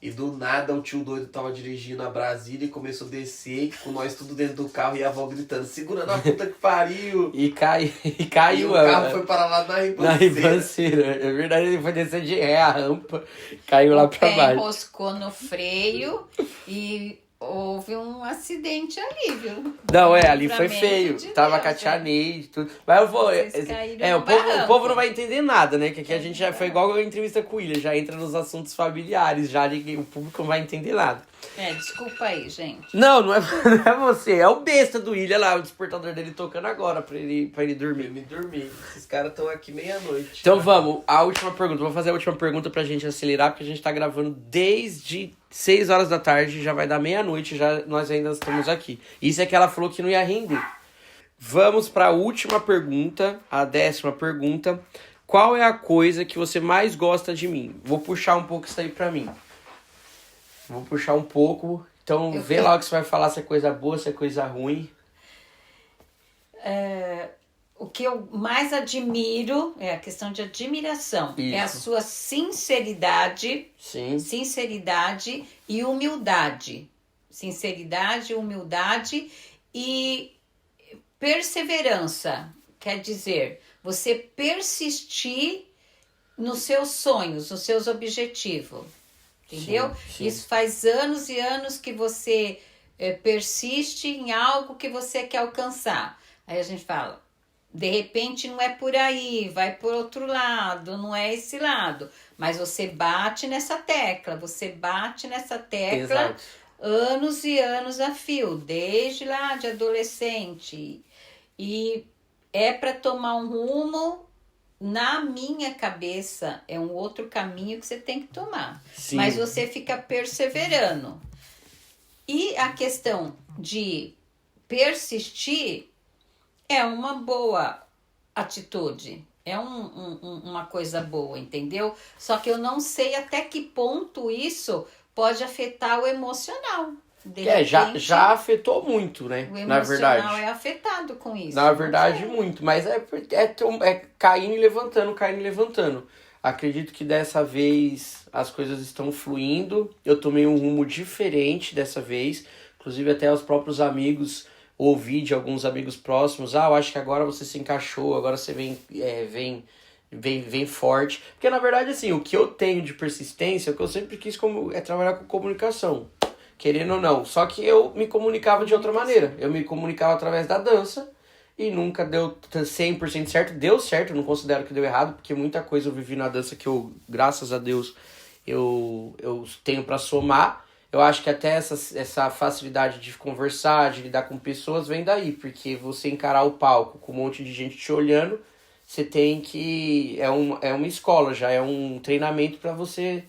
e do nada o tio doido tava dirigindo a Brasília e começou a descer, com nós tudo dentro do carro e a avó gritando, segurando a puta que pariu. E caiu. E o carro foi parar lá na ribanceira. Na ribanceira. É verdade, ele foi descer de ré a rampa, caiu lá pra baixo. Enroscou no freio e houve um acidente ali, viu? Não, ali foi feio. Tava com a tia Neide, tudo. Mas eu vou. O povo não vai entender nada, né? Que aqui a gente já foi igual a entrevista com o William, já entra nos assuntos familiares, já o público não vai entender nada. Desculpa aí, gente. Não é você, é o besta do William lá, o despertador dele tocando agora pra ele dormir. Esses caras estão aqui meia-noite. Então vamos, a última pergunta. Vou fazer a última pergunta pra gente acelerar, porque a gente tá gravando desde 6 horas da tarde, já vai dar meia-noite, nós ainda estamos aqui. Isso é que ela falou que não ia render. Vamos pra última pergunta, a 10ª pergunta. Qual é a coisa que você mais gosta de mim? Vou puxar um pouco isso aí pra mim. Vou puxar um pouco. Então, vê lá o que você vai falar, se é coisa boa, se é coisa ruim. O que eu mais admiro é a questão de admiração. Isso. É a sua sinceridade. Sim. Sinceridade e humildade. Sinceridade, humildade e perseverança. Quer dizer, você persistir nos seus sonhos, nos seus objetivos. Entendeu? Sim. Isso faz anos e anos que você persiste em algo que você quer alcançar. Aí a gente fala, de repente não é por aí, vai por outro lado, não é esse lado. Mas você bate nessa tecla, Exato. Anos e anos a fio, desde lá de adolescente. E é para tomar um rumo. Na minha cabeça, é um outro caminho que você tem que tomar. Sim. Mas você fica perseverando. E a questão de persistir é uma boa atitude. É uma coisa boa, entendeu? Só que eu não sei até que ponto isso pode afetar o emocional. Já afetou muito, né? O na verdade. emocional é afetado com isso. Na verdade, muito. Mas é caindo e levantando. Acredito que dessa vez as coisas estão fluindo. Eu tomei um rumo diferente dessa vez. Inclusive até os próprios amigos ouvi de alguns amigos próximos, eu acho que agora você se encaixou, agora você vem forte. Porque na verdade, assim, o que eu tenho de persistência, o que eu sempre quis é trabalhar com comunicação, querendo ou não. Só que eu me comunicava de outra maneira. Eu me comunicava através da dança e nunca deu 100% certo. Deu certo, eu não considero que deu errado, porque muita coisa eu vivi na dança que eu, graças a Deus, eu tenho pra somar. Eu acho que até essa facilidade de conversar, de lidar com pessoas, vem daí. Porque você encarar o palco com um monte de gente te olhando, você tem que... É uma escola já, é um treinamento para você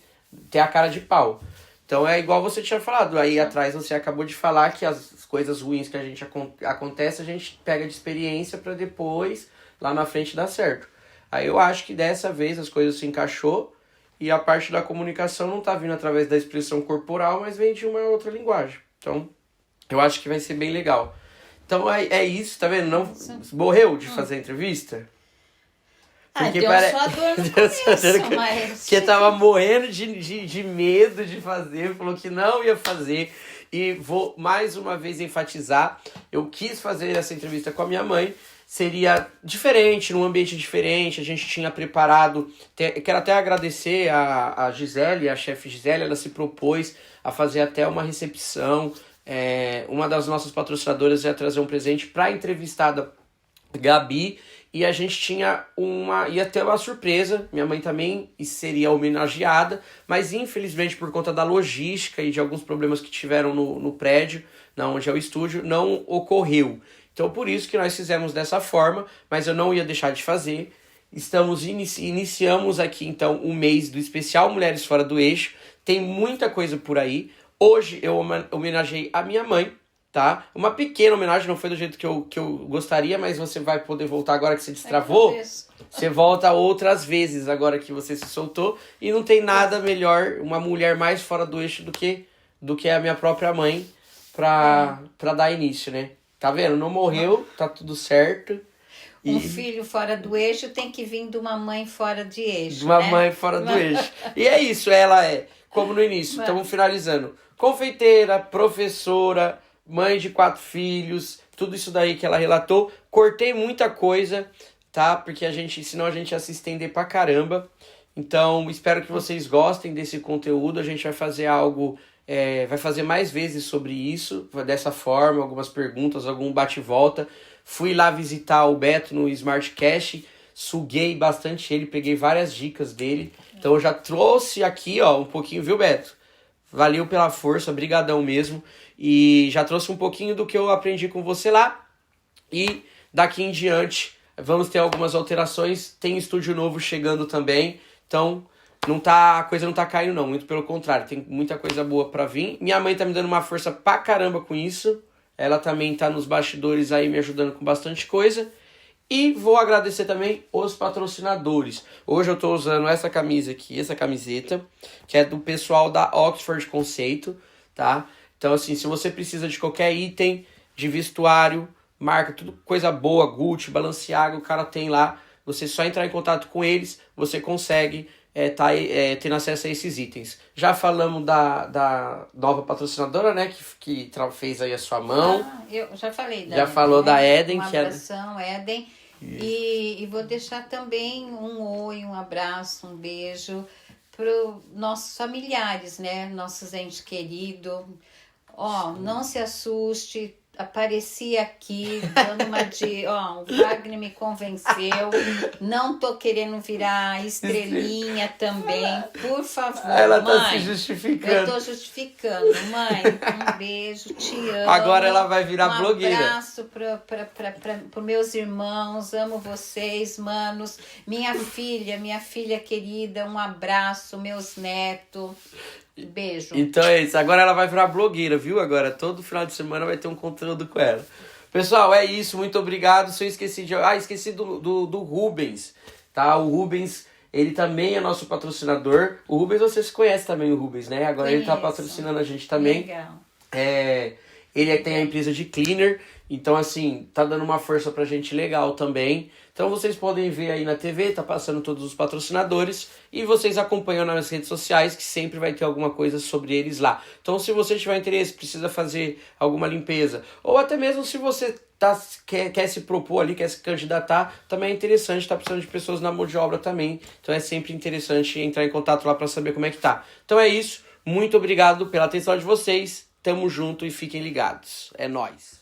ter a cara de pau. Então é igual você tinha falado. Aí atrás você acabou de falar que as coisas ruins que a gente acontece, a gente pega de experiência para depois, lá na frente, dar certo. Aí eu acho que dessa vez as coisas se encaixou. E a parte da comunicação não tá vindo através da expressão corporal, mas vem de uma outra linguagem. Então, eu acho que vai ser bem legal. Então, é isso, tá vendo? Não morreu de fazer a entrevista? Porque deu só dor no começo, mas... Porque tava morrendo de medo de fazer, falou que não ia fazer. E vou mais uma vez enfatizar, eu quis fazer essa entrevista com a minha mãe, seria diferente, num ambiente diferente, a gente tinha preparado, quero até agradecer a Gisele, a chefe Gisele, ela se propôs a fazer até uma recepção, uma das nossas patrocinadoras ia trazer um presente para a entrevistada Gabi, e a gente ia ter uma surpresa, minha mãe também seria homenageada, mas infelizmente por conta da logística e de alguns problemas que tiveram no prédio, onde é o estúdio, não ocorreu. Então por isso que nós fizemos dessa forma, mas eu não ia deixar de fazer. Iniciamos aqui então o mês do especial Mulheres Fora do Eixo, tem muita coisa por aí. Hoje eu homenageei a minha mãe, tá? Uma pequena homenagem, não foi do jeito que eu gostaria, mas você vai poder voltar agora que você destravou. Você volta outras vezes agora que você se soltou. E não tem nada melhor, uma mulher mais fora do eixo do que a minha própria mãe pra dar início, né? Tá vendo? Não morreu, tá tudo certo. Um filho fora do eixo tem que vir de uma mãe fora de eixo, de uma mãe fora do eixo. E é isso, ela é, como no início, estamos finalizando. Confeiteira, professora, mãe de 4 filhos, tudo isso daí que ela relatou. Cortei muita coisa, tá? Porque senão a gente ia se estender pra caramba. Então, espero que vocês gostem desse conteúdo. A gente vai fazer algo... vai fazer mais vezes sobre isso, dessa forma, algumas perguntas, algum bate-volta. Fui lá visitar o Beto no Smartcast, suguei bastante ele, peguei várias dicas dele. Então eu já trouxe aqui, um pouquinho, viu, Beto? Valeu pela força, brigadão mesmo. E já trouxe um pouquinho do que eu aprendi com você lá. E daqui em diante vamos ter algumas alterações. Tem estúdio novo chegando também, então... a coisa não tá caindo não, muito pelo contrário, tem muita coisa boa pra vir. Minha mãe tá me dando uma força pra caramba com isso, ela também tá nos bastidores aí me ajudando com bastante coisa. E vou agradecer também os patrocinadores. Hoje eu tô usando essa camisa aqui, essa camiseta, que é do pessoal da Oxford Conceito, tá? Então assim, se você precisa de qualquer item de vestuário, marca, tudo coisa boa, Gucci, Balenciaga, o cara tem lá. Você só entrar em contato com eles, você consegue... tendo acesso a esses itens. Já falamos da nova patrocinadora, né? Que fez aí a sua mão. Eu já falei da Já Eden, falou da Eden. Uma abração, Eden. E vou deixar também um oi, um abraço, um beijo para os nossos familiares, né? Nossos entes queridos. Não se assuste. Apareci aqui dando uma o Wagner me convenceu, não tô querendo virar estrelinha também, por favor, ela mãe. Tá se justificando. Eu tô justificando, mãe, um beijo, te amo. Agora ela vai virar blogueira. Um abraço para meus irmãos, amo vocês, manos, minha filha querida, um abraço, meus netos. Beijo. Então é isso, agora ela vai virar blogueira, viu? Agora todo final de semana vai ter um conteúdo com ela. Pessoal, é isso, muito obrigado. Se eu esqueci esqueci do Rubens, tá? O Rubens, ele também é nosso patrocinador. O Rubens, você se conhece também, o Rubens, né? Agora ele tá patrocinando a gente também. Legal. Ele tem a empresa de cleaner, então assim, tá dando uma força pra gente legal também. Então vocês podem ver aí na TV, tá passando todos os patrocinadores e vocês acompanham nas redes sociais que sempre vai ter alguma coisa sobre eles lá. Então se você tiver interesse, precisa fazer alguma limpeza, ou até mesmo se você quer se propor ali, quer se candidatar, também é interessante, tá precisando de pessoas na mão de obra também. Então é sempre interessante entrar em contato lá para saber como é que tá. Então é isso, muito obrigado pela atenção de vocês, tamo junto e fiquem ligados. É nóis!